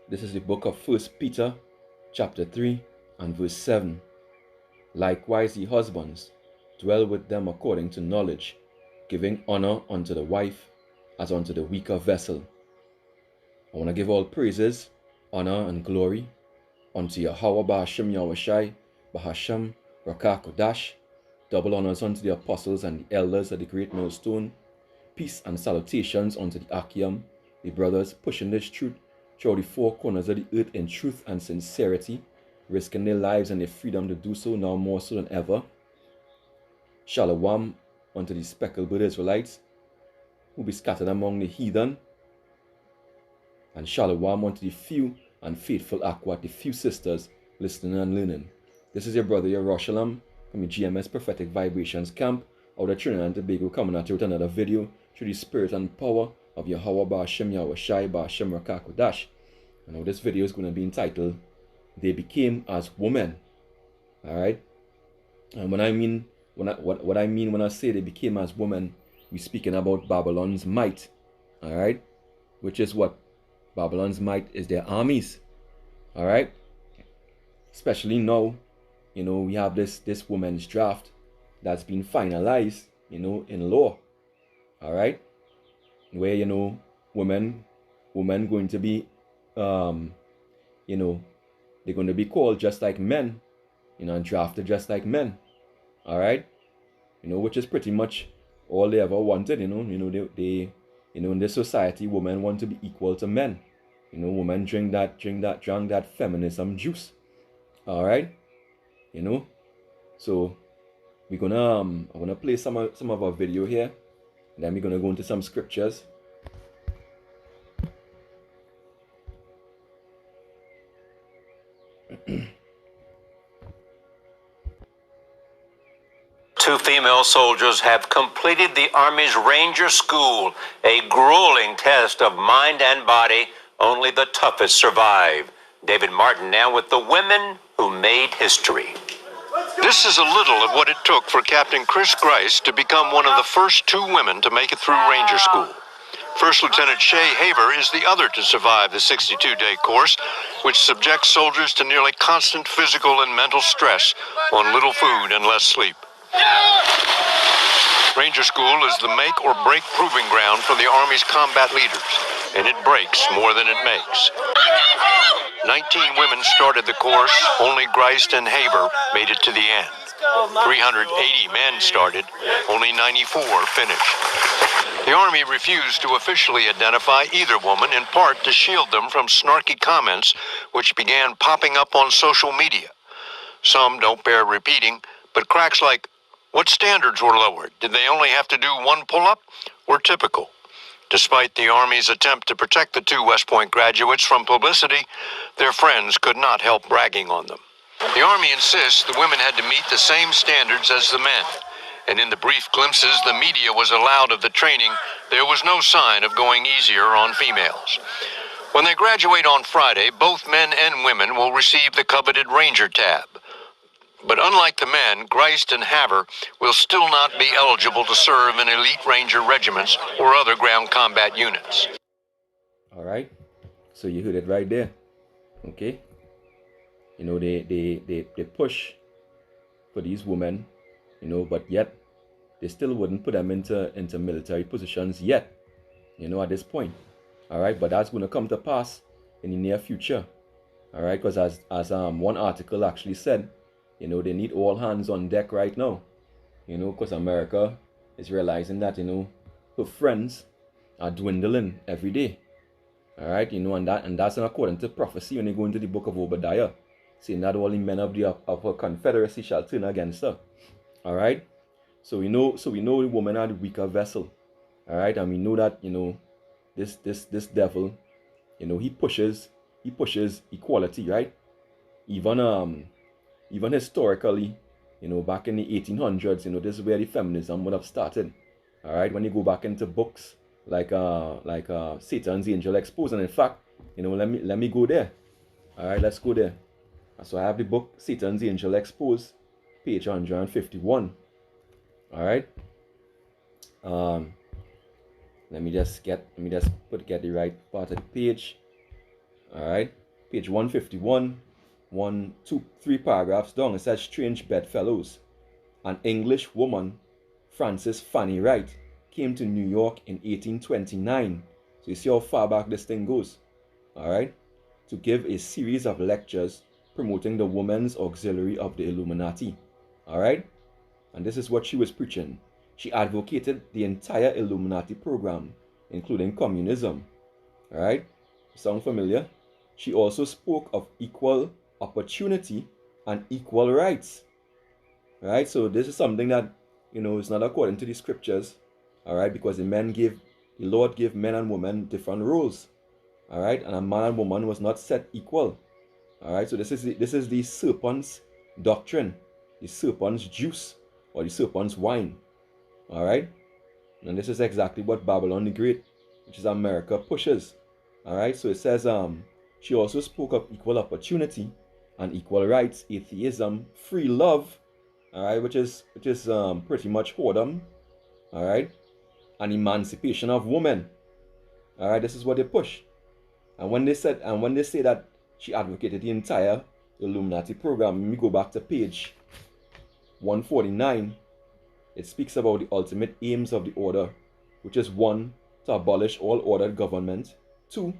This is the book of 1 Peter, chapter 3, and verse 7. Likewise, ye husbands, dwell with them according to knowledge, giving honor unto the wife as unto the weaker vessel. I want to give all praises, honor, and glory unto Yahweh Bahashem Yahushai, Bahashem Rakah Kodash. Double honors unto the apostles and the elders of the great millstone. Peace and salutations unto the Achium, the brothers pushing this truth throughout the four corners of the earth in truth and sincerity, risking their lives and their freedom to do so now more so than ever. Shalom unto the speckled bird Israelites who be scattered among the heathen. And shalom unto the few and faithful Akwat, the few sisters listening and learning. This is your brother Yerushalayim from the GMS Prophetic Vibrations Camp out of Trinidad and Tobago, coming at you with another video through the spirit and power of Yahweh Bahashem Yahushai Bahashem Rakah Kodash. And now this video is going to be entitled, They Became as Women. Alright? And what I mean when I say they became as women, we're speaking about Babylon's might. Alright? Which is what? Babylon's might is their armies. Alright? Especially now, we have this women's draft that's been finalized, in law. Alright? Where, women going to be, they're going to be called just like men, and drafted just like men. Alright? Which is pretty much all they ever wanted, they in this society, women want to be equal to men. Women drink that feminism juice. Alright? So I'm gonna play some of our video here. Then we're gonna go into some scriptures. Two female soldiers have completed the Army's Ranger School, a grueling test of mind and body. Only the toughest survive. David Martin now with the women who made history. This is a little of what it took for Captain Chris Grice to become one of the first two women to make it through Ranger School. First Lieutenant Shay Haver is the other to survive the 62-day course, which subjects soldiers to nearly constant physical and mental stress on little food and less sleep. Ranger School is the make or break proving ground for the Army's combat leaders, and it breaks more than it makes. 19 women started the course, only Grice and Haver made it to the end. 380 men started, only 94 finished. The Army refused to officially identify either woman, in part to shield them from snarky comments which began popping up on social media. Some don't bear repeating, but cracks like, "What standards were lowered? Did they only have to do one pull-up?" were typical. Despite the Army's attempt to protect the two West Point graduates from publicity, their friends could not help bragging on them. The Army insists the women had to meet the same standards as the men, and in the brief glimpses the media was allowed of the training, there was no sign of going easier on females. When they graduate on Friday, both men and women will receive the coveted Ranger tab. But unlike the men, Grice and Haver will still not be eligible to serve in elite Ranger regiments or other ground combat units. Alright, so you heard it right there. Okay? They push for these women, but yet they still wouldn't put them into military positions yet, at this point. Alright, but that's going to come to pass in the near future. Alright, because as one article actually said, they need all hands on deck right now. Because America is realizing that, her friends are dwindling every day. Alright, and that's according to prophecy when they go into the book of Obadiah, saying that all the men of her confederacy shall turn against her. Alright? So we know the women are the weaker vessel. Alright, and we know that, this devil, he pushes equality, right? Even historically, back in the 1800s, this is where the feminism would have started. All right, when you go back into books like Satan's Angel Exposed, and in fact, let me go there. All right, let's go there. So I have the book Satan's Angel Exposed, page 151. All right. Let me just get the right part of the page. All right, page 151, 1, 2, 3 paragraphs down. It says strange bedfellows. An English woman, Frances Fanny Wright, came to New York in 1829. So you see how far back this thing goes. All right, to give a series of lectures promoting the Women's Auxiliary of the Illuminati. All right, and this is what she was preaching. She advocated the entire Illuminati program, including communism. All right, sound familiar? She also spoke of equal opportunity and equal rights. All right, so this is something that, is not according to the scriptures. All right, because the Lord gave men and women different roles. All right, and a man and woman was not set equal. All right, so this is the serpent's doctrine, the serpent's juice, or the serpent's wine. All right, and this is exactly what Babylon the Great, which is America, pushes. All right, so it says she also spoke of equal opportunity and equal rights, atheism, free love. All right, which is pretty much whoredom. All right, and emancipation of women. All right, this is what they push. And when they say that she advocated the entire Illuminati program, let me go back to page 149. It speaks about the ultimate aims of the order, which is 1, to abolish all ordered government; 2,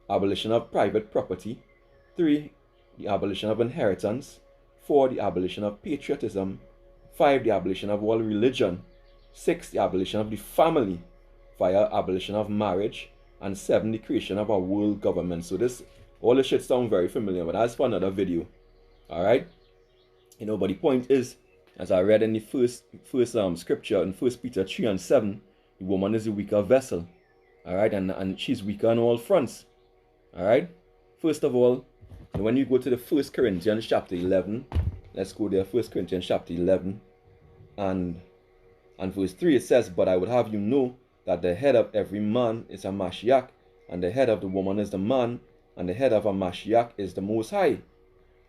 abolition of private property; 3, the abolition of inheritance; 4, the abolition of patriotism; 5, the abolition of all religion; 6, the abolition of the family via abolition of marriage; and 7, the creation of a world government. So all this shit sound very familiar, but that's for another video. All right, but the point is, as I read in the first scripture in 1 Peter 3:7, the woman is a weaker vessel. All right, and she's weaker on all fronts. All right, first of all, when you go to the 1 Corinthians chapter 11, let's go there. 1 Corinthians chapter 11 and verse 3, it says, "But I would have you know that the head of every man is a Mashiach, and the head of the woman is the man, and the head of a Mashiach is the Most High."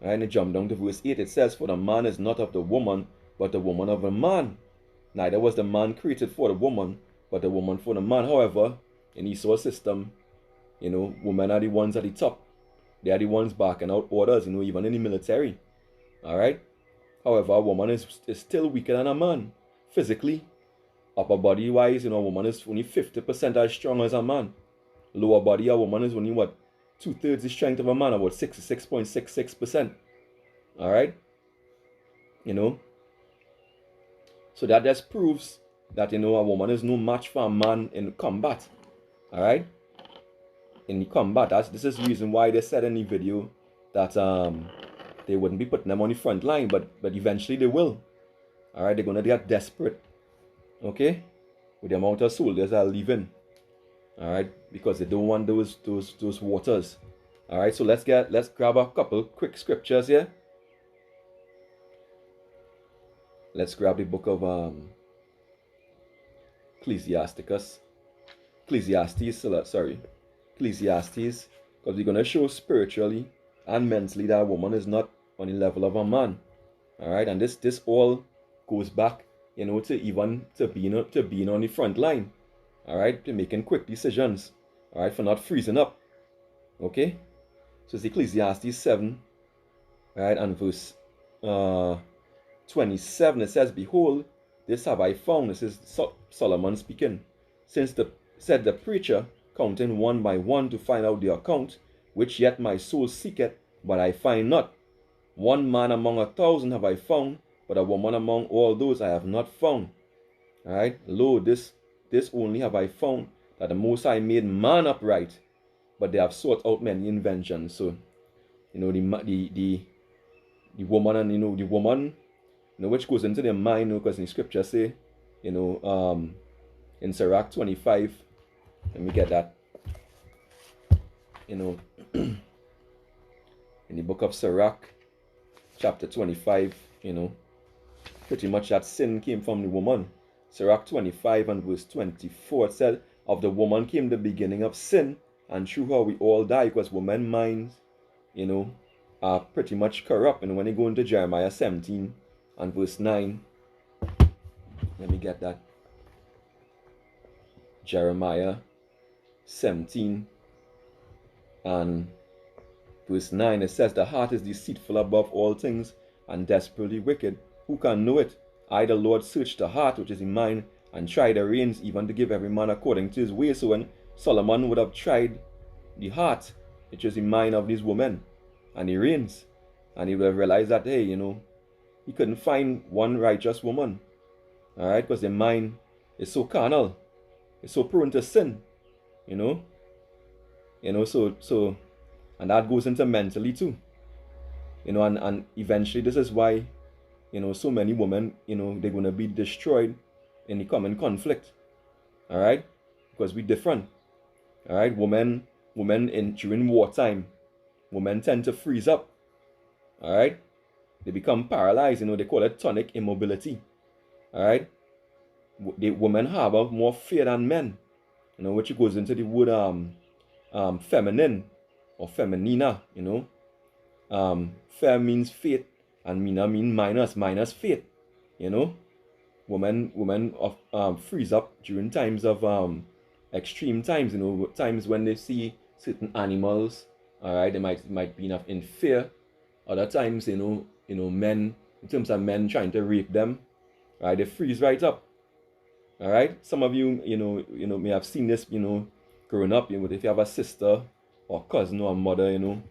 All right, and you jump down to verse 8, it says, "For the man is not of the woman, but the woman of the man. Neither was the man created for the woman, but the woman for the man." However, in Esau's system, women are the ones at the top. They are the ones backing out orders, even in the military. All right. However, a woman is still weaker than a man physically. Upper body wise, a woman is only 50% as strong as a man. Lower body, a woman is only 2/3 the strength of a man, about 66.66%. All right. So that just proves that a woman is no match for a man in combat. All right. In the combat, this is the reason why they said in the video that they wouldn't be putting them on the front line, but eventually they will. All right, they're gonna get desperate, okay, with the amount of soldiers that are leaving. All right, because they don't want those waters. All right, so let's grab a couple quick scriptures here. Let's grab the book of Ecclesiastes, because we're gonna show spiritually and mentally that a woman is not on the level of a man. All right, and this all goes back, to being on the front line. All right, to making quick decisions. All right, for not freezing up. Okay, so it's Ecclesiastes 7, right, and verse 27. It says, "Behold, this have I found." This is Solomon speaking. Said the preacher, counting one by one to find out the account, "which yet my soul seeketh, but I find not. One man among 1,000 have I found, but a woman among all those I have not found." All right, lo, this only have I found, that the Most High made man upright, but they have sought out many inventions. So, the woman, and the woman, which goes into their mind, because in the scripture say, in Sirach 25, let me get that, in the book of Sirach, chapter 25, pretty much that sin came from the woman. Sirach 25 and verse 24, it said, "Of the woman came the beginning of sin, and through her we all die," because women's minds, are pretty much corrupt. And when you go into Jeremiah 17 and verse 9, let me get that. Jeremiah 17 and Verse 9, it says, the heart is deceitful above all things and desperately wicked. Who can know it? I, the Lord, search the heart, which is in mind, and try the reins, even to give every man according to his way. So when Solomon would have tried the heart, which is in mind of these women, and the reins, and he would have realized that, hey, he couldn't find one righteous woman. All right, because the mind is so carnal, it's so prone to sin, so and that goes into mentally too, and eventually this is why, so many women, they're going to be destroyed in the coming conflict. All right, because we're different. All right, women during wartime, women tend to freeze up. All right, they become paralyzed. They call it tonic immobility. All right, the women harbor more fear than men. Which goes into the word feminine or feminina. Fem means faith, and mina means minus faith. Women freeze up during times of extreme times. Times when they see certain animals. All right, they might be enough in fear. Other times, men, in terms of men trying to rape them, right, they freeze right up. All right, some of you, may have seen this, growing up. If you have a sister or cousin or a mother, and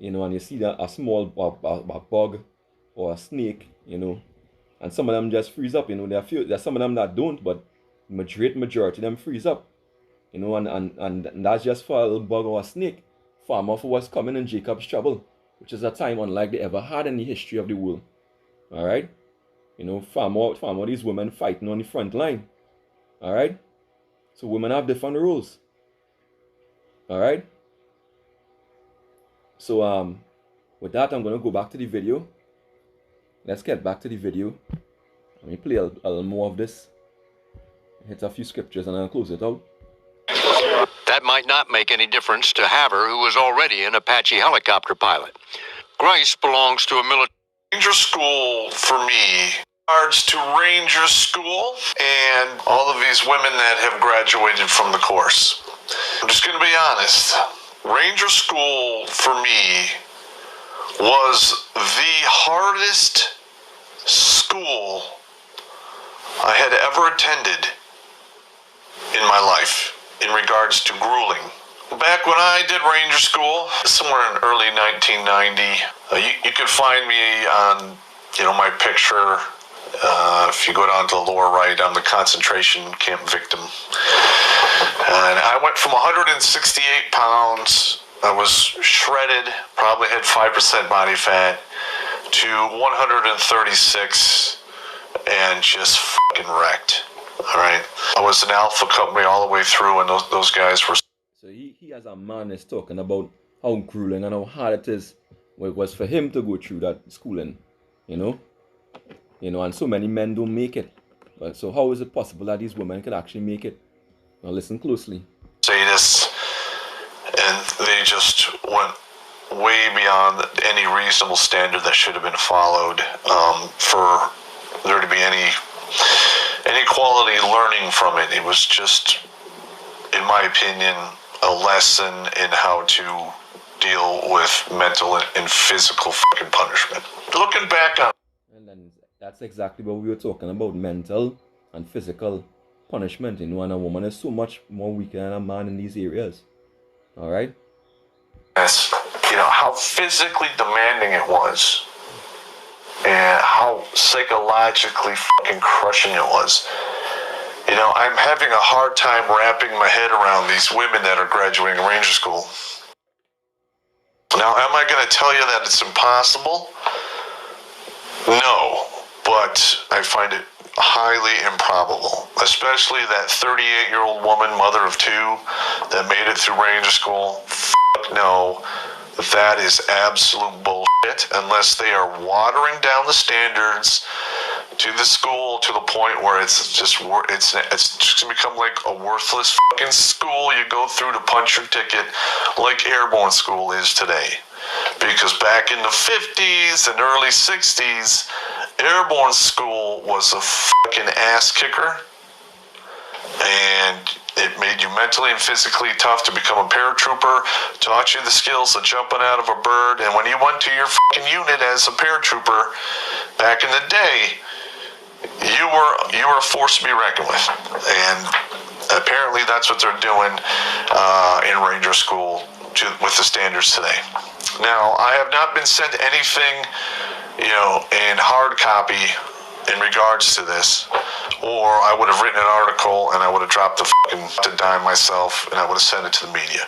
you see that a small a bug or a snake, and some of them just freeze up. There's some of them that don't, but majority of them freeze up. And that's just for a little bug or a snake. Far more for what's coming in Jacob's trouble, which is a time unlike they ever had in the history of the world. All right, far more these women fighting on the front line. All right, so women have different roles. All right, so with that, I'm going to go back to the video. Let's get back to the video. Let me play a little more of this, hit a few scriptures, and I'll close it out. That might not make any difference to Haver, who was already an Apache helicopter pilot. Grice belongs to a military Ranger school for me. Regards to Ranger school and all of these women that have graduated from the course. I'm just going to be honest. Ranger school for me was the hardest school I had ever attended in my life in regards to grueling. Back when I did Ranger school, somewhere in early 1990, you could find me on, my picture. If you go down to the lower right, I'm the concentration camp victim. And I went from 168 pounds, I was shredded, probably had 5% body fat, to 136 and just fucking wrecked. All right. I was an alpha company all the way through, and those guys were. So he as a man is talking about how grueling and how hard it is. Well, it was for him to go through that schooling, and so many men don't make it. But so how is it possible that these women could actually make it? Now listen closely. Say this, and they just went way beyond any reasonable standard that should have been followed for there to be any quality learning from it. It was just, in my opinion, a lesson in how to deal with mental and physical fucking punishment. Looking back on, and then that's exactly what we were talking about, mental and physical punishment. And a woman is so much more weaker than a man in these areas. All right. Yes, how physically demanding it was, and how psychologically fucking crushing it was. I'm having a hard time wrapping my head around these women that are graduating Ranger school. Now, am I going to tell you that it's impossible? No, but I find it highly improbable, especially that 38-year-old woman, mother of two, that made it through Ranger school. Fuck no, that is absolute bullshit, unless they are watering down the standards to the school to the point where it's just gonna become like a worthless fucking school you go through to punch your ticket, like airborne school is today. Because back in the 50s and early 60s, airborne school was a fucking ass kicker, and It made you mentally and physically tough to become a paratrooper, taught you the skills of jumping out of a bird, and when you went to your fucking unit as a paratrooper back in the day, you were a force to be reckoned with. And apparently that's what they're doing in Ranger School with the standards today. Now, I have not been sent anything, in hard copy in regards to this, or I would have written an article and I would have dropped the fucking dime myself and I would have sent it to the media.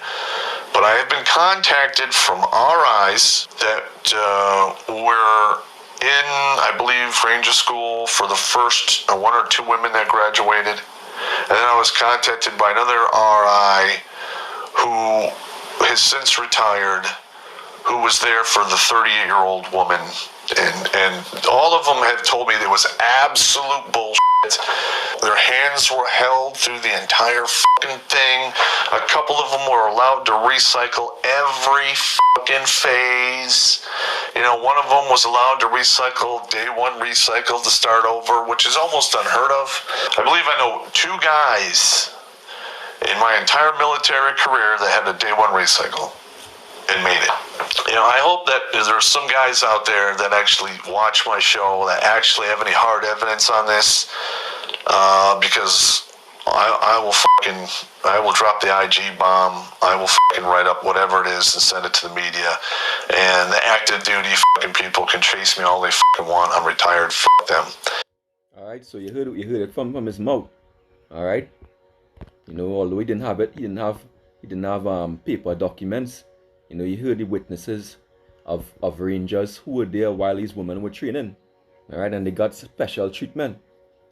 But I have been contacted from RIs that were in, I believe, Ranger School for the first one or two women that graduated. And then I was contacted by another RI who has since retired, who was there for the 38-year-old woman. And all of them have told me there was absolute bullshit. Their hands were held through the entire fucking thing. A couple of them were allowed to recycle every fucking phase. One of them was allowed to recycle day one recycle to start over, which is almost unheard of. I believe I know 2 guys in my entire military career that had a day one recycle and made it. I hope that there's some guys out there that actually watch my show that actually have any hard evidence on this, because I will drop the IG bomb. I will fucking write up whatever it is and send it to the media, and the active duty fucking people can chase me all they fucking want. I'm retired. Fuck them. All right, so you heard it from his mouth. All right, although he didn't have paper documents. You heard the witnesses of Rangers who were there while these women were training. All right, and they got special treatment.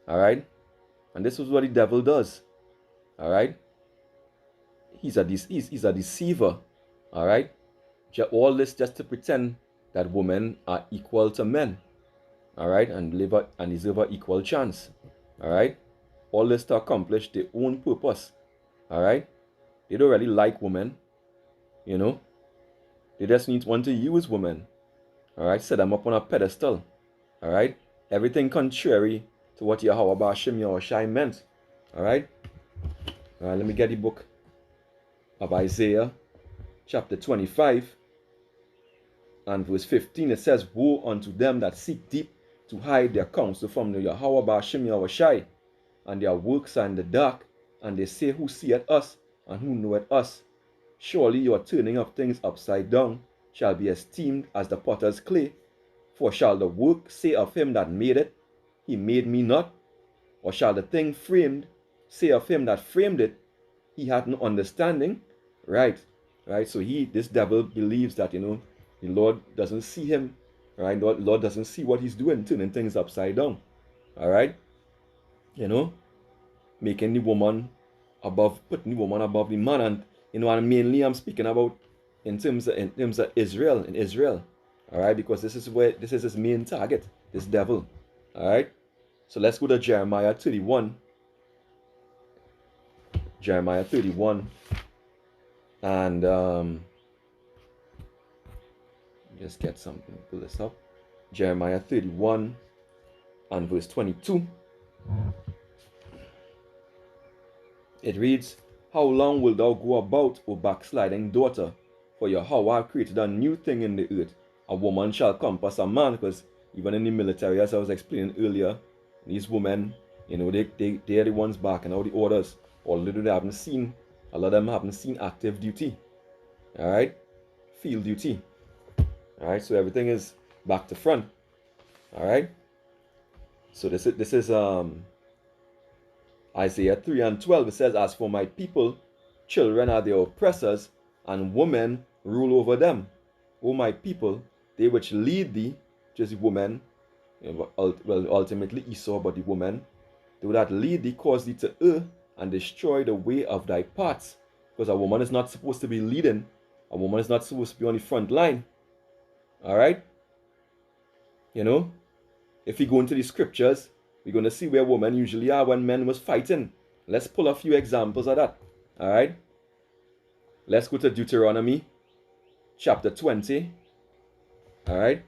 All right, and this is what the devil does. All right, he's a deceiver. All right, all this just to pretend that women are equal to men. All right, and deserve an equal chance. All right, all this to accomplish their own purpose. All right, they don't really like women. They just want to use women. All right, set them up on a pedestal. All right, everything contrary to what Yahweh Ba'Shem Yahushai meant. All right, let me get the book of Isaiah, chapter 25, and verse 15. It says, "Woe unto them that seek deep to hide their counsel from the Yahweh Ba'Shem Yahushai, and their works are in the dark, and they say, Who seeth us, and who knoweth us? Surely your turning of things upside down shall be esteemed as the potter's clay. For shall the work say of him that made it, He made me not? Or shall the thing framed say of him that framed it, He had no understanding?" Right. So this devil believes that, the Lord doesn't see him. Right. The Lord doesn't see what he's doing, turning things upside down. All right. Making the woman putting the woman above the man. And and mainly I'm speaking about in terms of Israel. All right, because this is his main target, this devil. All right, so let's go to Jeremiah 31. Jeremiah 31, and just get something, pull this up. Jeremiah 31 and verse 22. It reads, "How long wilt thou go about, O backsliding daughter? For Yahweh created a new thing in the earth. A woman shall compass a man." Because even in the military, as I was explaining earlier, these women, they are the ones barking out the orders. Although they haven't seen, a lot of them haven't seen active duty. All right, field duty. All right, so everything is back to front. All right, so this is Isaiah 3 and 12. It says, "As for my people, children are their oppressors, and women rule over them. O my people, they which lead thee," which is the woman, ultimately Esau, but the woman, "they that lead thee cause thee to err, and destroy the way of thy paths." Because a woman is not supposed to be leading. A woman is not supposed to be on the front line. All right? If we go into the scriptures, we're going to see where women usually are when men was fighting. Let's pull a few examples of that. All right? Let's go to Deuteronomy chapter 20. All right?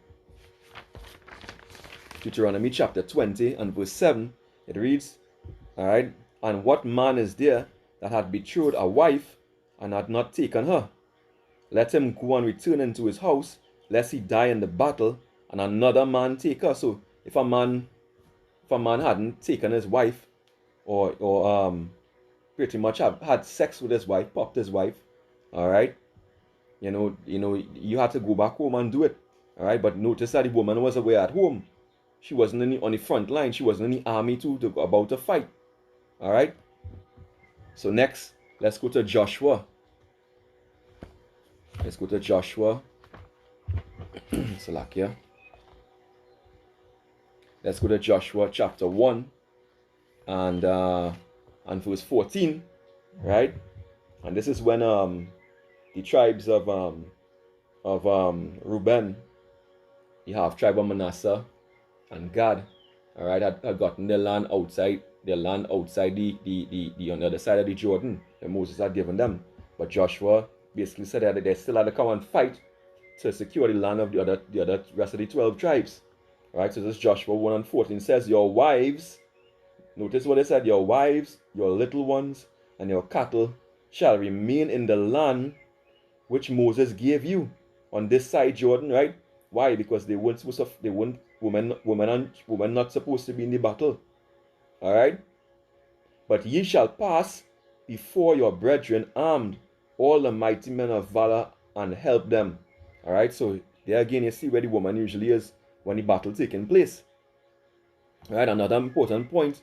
Deuteronomy chapter 20 and verse 7. It reads, all right, "And what man is there that had betrothed a wife and had not taken her. Let him go and return into his house, lest he die in the battle, and another man take her. So if a man hadn't taken his wife, or pretty much had sex with his wife, popped his wife, all right, you had to go back home and do it, all right. But notice that the woman was away at home. She wasn't on the front line. She wasn't in the army about to fight, all right. So next, let's go to Joshua. Let's go to Joshua. Salakia. Let's go to Joshua chapter 1 and verse 14, right? And this is when the tribes of Reuben, the half tribe of Manasseh, and Gad, all right, had gotten their land outside the on the other side of the Jordan that Moses had given them. But Joshua basically said that they still had to come and fight to secure the land of the other rest of the 12 tribes. All right, so this Joshua 1 and 14 says, your wives, notice what it said, your wives, your little ones, and your cattle shall remain in the land which Moses gave you on this side Jordan, right? Why? Because women not supposed to be in the battle. All right? But ye shall pass before your brethren armed, all the mighty men of valor, and help them. All right? So there again, you see where the woman usually is when the battle taking place. All right? Another important point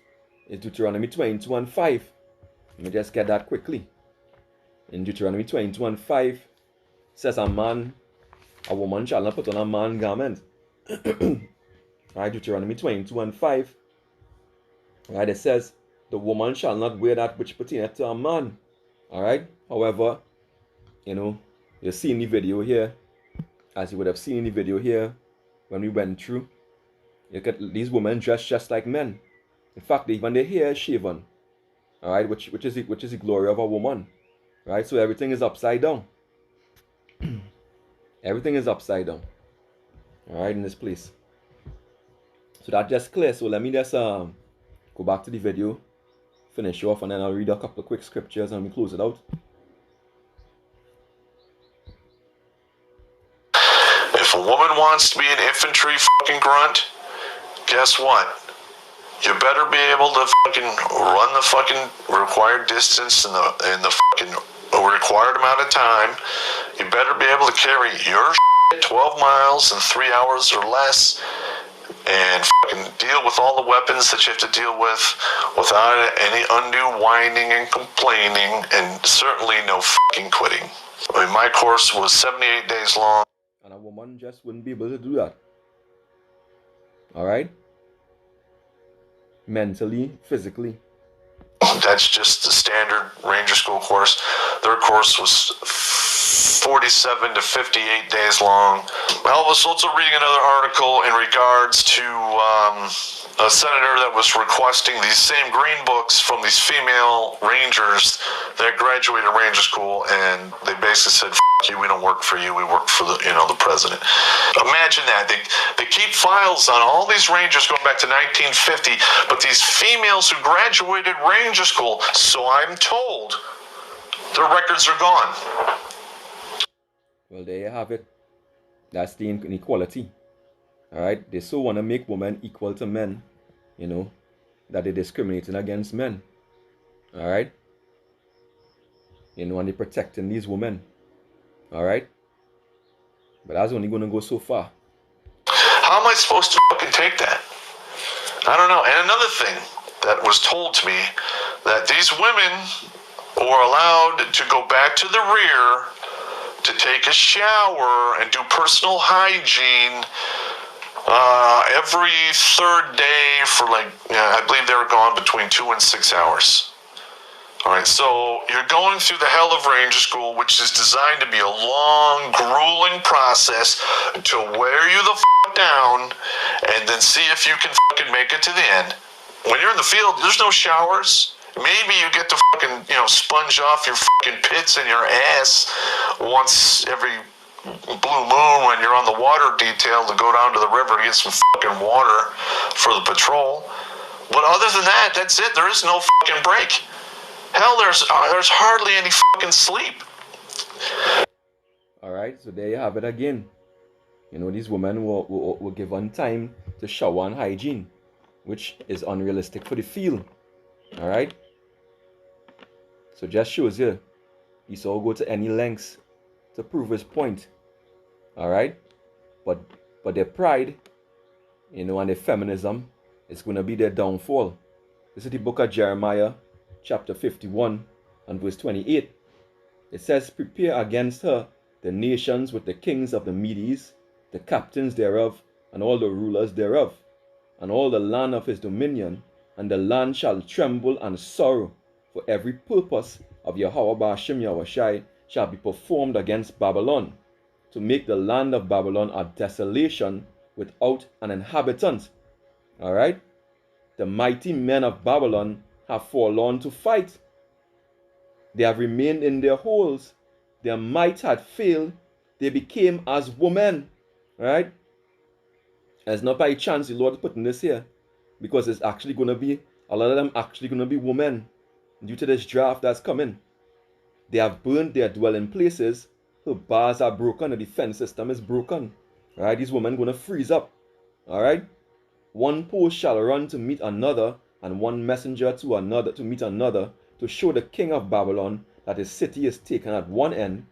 is Deuteronomy 22 and 5. Let me just get that quickly. In Deuteronomy 22 and 5, says a woman shall not put on a man garment. Right, Deuteronomy 22 and 5. Right, it says, the woman shall not wear that which pertaineth to a man. Alright, however, you see in the video here, as you would have seen in the video here, when we went through, you look at these women dressed just like men. In fact, even their hair is shaven. Alright, which is the glory of a woman. Right, so everything is upside down. Everything is upside down. Alright, in this place. So that just clear. So let me just go back to the video, finish off, and then I'll read a couple of quick scriptures and we close it out. If a woman wants to be an infantry fucking grunt, guess what? You better be able to fucking run the fucking required distance in the fucking required amount of time. You better be able to carry your 12 miles in 3 hours or less, and fucking deal with all the weapons that you have to deal with without any undue whining and complaining, and certainly no fucking quitting. I mean, my course was 78 days long. And a woman just wouldn't be able to do that. Alright? Mentally, physically. That's just the standard Ranger School course. Their course was 47 to 58 days long. I was also reading another article in regards to a senator that was requesting these same green books from these female rangers that graduated Ranger School, and they basically said, "F you, we don't work for you, we work for the president." Imagine that. They keep files on all these rangers going back to 1950, but these females who graduated Ranger School, so I'm told, their records are gone. Well, there you have it. That's the inequality. Alright? They so want to make women equal to men, that they're discriminating against men. Alright? And they're protecting these women. Alright? But that's only going to go so far. How am I supposed to fucking take that? I don't know. And another thing that was told to me, that these women were allowed to go back to the rear to take a shower and do personal hygiene every third day for I believe they were gone between 2 and 6 hours. All right, so you're going through the hell of Ranger School, which is designed to be a long, grueling process to wear you the down and then see if you can fucking make it to the end. When you're in the field, there's no showers. Maybe you get to fucking, sponge off your fucking pits and your ass once every blue moon when you're on the water detail to go down to the river to get some fucking water for the patrol. But other than that, that's it. There is no fucking break. Hell, there's hardly any fucking sleep. Alright, so there you have it again. You know, these women were given time to shower and hygiene, which is unrealistic for the field. Alright? So just shows you, Esau will go to any lengths to prove his point. Alright? But their pride, you know, and their feminism is going to be their downfall. This is the book of Jeremiah, chapter 51 and verse 28. It says, "Prepare against her the nations with the kings of the Medes, the captains thereof, and all the rulers thereof, and all the land of his dominion, and the land shall tremble and sorrow, for every purpose of Yahweh Ba'ashem Yahushai shall be performed against Babylon, to make the land of Babylon a desolation without an inhabitant." Alright? The mighty men of Babylon have forlorn to fight. They have remained in their holes. Their might had failed. They became as women. Right? And it's not by chance the Lord is putting this here, because it's actually going to be, a lot of them actually going to be women due to this draft that's coming. They have burned their dwelling places. Her bars are broken. The defense system is broken. Right? These women going to freeze up. Alright? One post shall run to meet another, and one messenger to another to meet another, to show the king of Babylon that his city is taken at one end,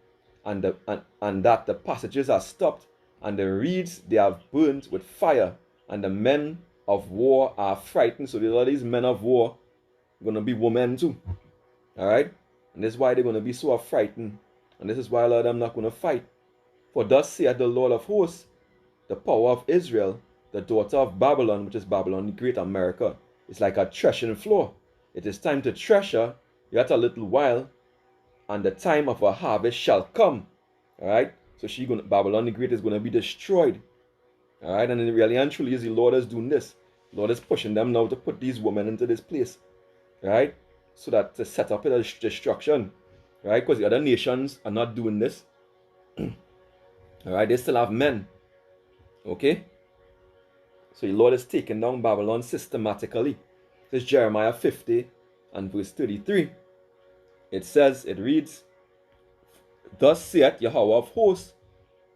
and that the passages are stopped, and the reeds they have burnt with fire, and the men of war are frightened. So a lot of these men of war are going to be women too. Alright? And this is why they're going to be so frightened. And this is why a lot of them not going to fight. For thus saith the Lord of hosts, the power of Israel, the daughter of Babylon, which is Babylon, the great America, is like a threshing floor. It is time to thresher, yet a little while, and the time of her harvest shall come. Alright? So Babylon the Great is going to be destroyed. Alright? And it really and truly is the Lord is doing this. The Lord is pushing them now to put these women into this place. Right? So that to set up a destruction. Right? Because the other nations are not doing this. Alright? They still have men. Okay? So the Lord is taking down Babylon systematically. This is Jeremiah 50 and verse 33. It reads, "Thus saith Yahweh of hosts,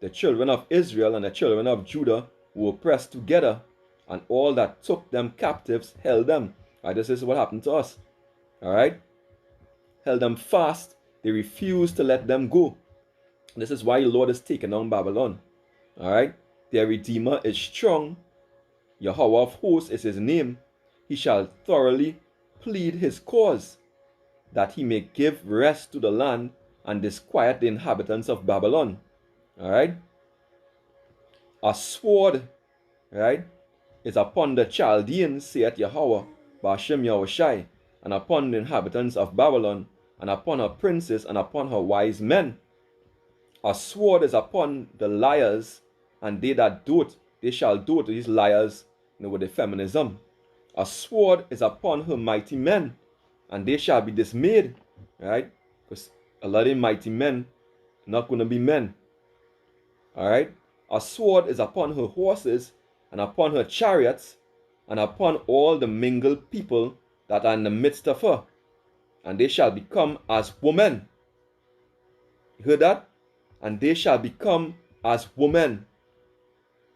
the children of Israel and the children of Judah were pressed together, and all that took them captives held them." Right, this is what happened to us. Alright? Held them fast. They refused to let them go. This is why the Lord is taking down Babylon. Alright? Their Redeemer is strong. Yahweh of hosts is his name. He shall thoroughly plead his cause, that he may give rest to the land and disquiet the inhabitants of Babylon. Alright? A sword, right, is upon the Chaldeans, saith Yahweh, Ba'ashem Yahushai, and upon the inhabitants of Babylon, and upon her princes, and upon her wise men. A sword is upon the liars, and they that dote, they shall dote, these liars, you know, with the feminism. A sword is upon her mighty men, and they shall be dismayed. Right? Because a lot of mighty men not going to be men. Alright? A sword is upon her horses, and upon her chariots, and upon all the mingled people that are in the midst of her. And they shall become as women. You heard that? And they shall become as women.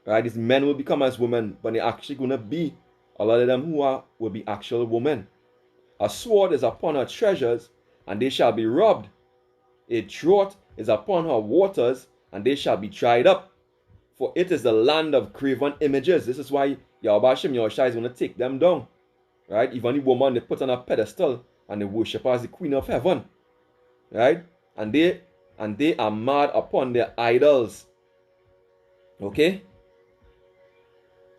Right? These men will become as women, but they're actually going to be, a lot of them will be actual women. A sword is upon her treasures, and they shall be robbed. A drought is upon her waters, and they shall be dried up. For it is the land of graven images. This is why Yahweh Hashem Yahushua is going to take them down. Right? Even the woman they put on a pedestal, and they worship her as the queen of heaven. Right? And they are mad upon their idols. Okay?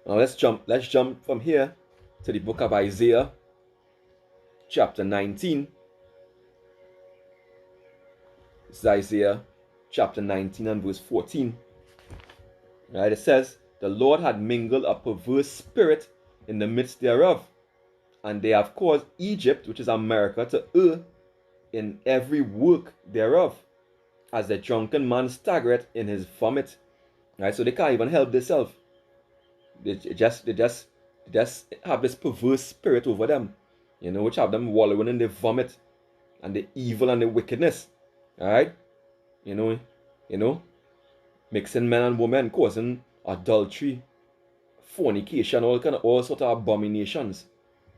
Now let's jump from here to the book of Isaiah, chapter 19. This is Isaiah chapter 19 and verse 14. Right? It says, "The Lord had mingled a perverse spirit in the midst thereof, and they have caused Egypt," which is America, "to err in every work thereof, as the drunken man staggereth in his vomit." Right? So they can't even help themselves. They just have this perverse spirit over them, you know, which have them wallowing in their vomit. and the evil and the wickedness. Alright? You know, mixing men and women, causing adultery, fornication, all sort of abominations.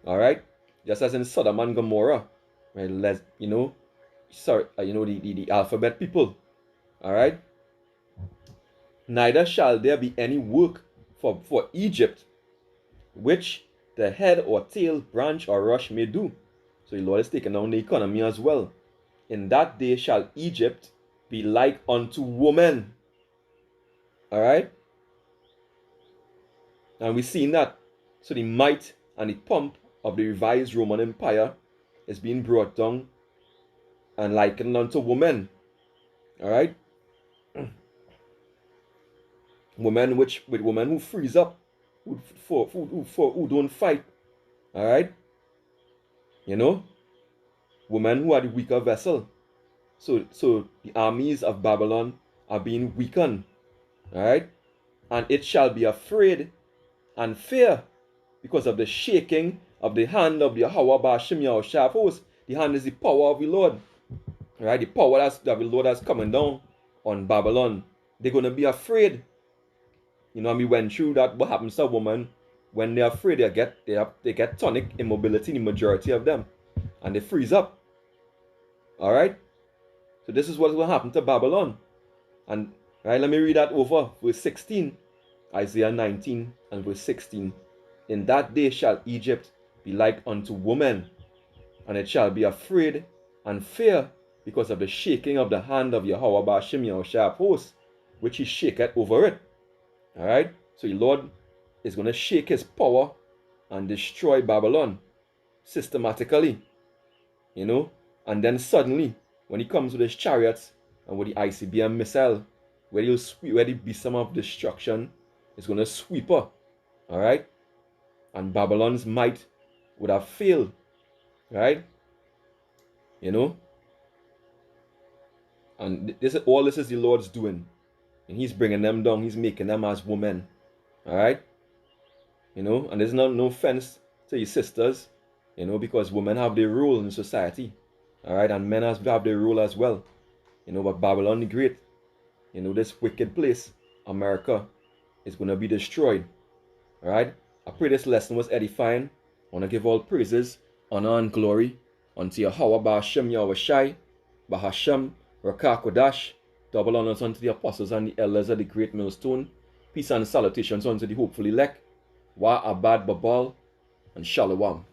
Alright? Just as in Sodom and Gomorrah. Right? The alphabet people. Alright? Neither shall there be any work for Egypt, which the head or tail, branch or rush may do. So the Lord is taking down the economy as well. In that day shall Egypt be like unto woman. Alright? And we've seen that. So the might and the pomp of the revised Roman Empire is being brought down and likened unto women. Alright? Women with women who freeze up, who don't fight. Alright? Women who are the weaker vessel. So the armies of Babylon are being weakened. Alright? And it shall be afraid and fear because of the shaking of the hand of the Yahweh Ba'Shem Yahushua host. The hand is the power of the Lord. Alright? The power of the Lord that's coming down on Babylon. They're going to be afraid. We went through that. What happens to a woman when they're afraid? They get tonic immobility, the majority of them, and they freeze up. All right. So this is what will happen to Babylon. And right, let me read that over. Verse 16, Isaiah 19 and verse 16. In that day shall Egypt be like unto woman, and it shall be afraid and fear because of the shaking of the hand of Yahweh Ba'Shem Yahushua host, which he shaketh over it. Alright, so the Lord is going to shake his power and destroy Babylon systematically. And then suddenly, when he comes with his chariots and with the ICBM missile, where the besom of destruction is going to sweep her. Alright, and Babylon's might would have failed. Right? And all this is the Lord's doing. And he's bringing them down. He's making them as women. Alright? And there's no offense to your sisters, because women have their role in society. Alright? And men have their role as well. But Babylon the Great, this wicked place, America, is going to be destroyed. Alright? I pray this lesson was edifying. I want to give all praises, honor, and glory unto Yahweh Ba'Shem Yahushai, Bahashem, Rakah Kodash. Double honors unto the apostles and the elders of the great millstone. Peace and salutations unto the hopeful elect. Wa Abad Babal and Shalom.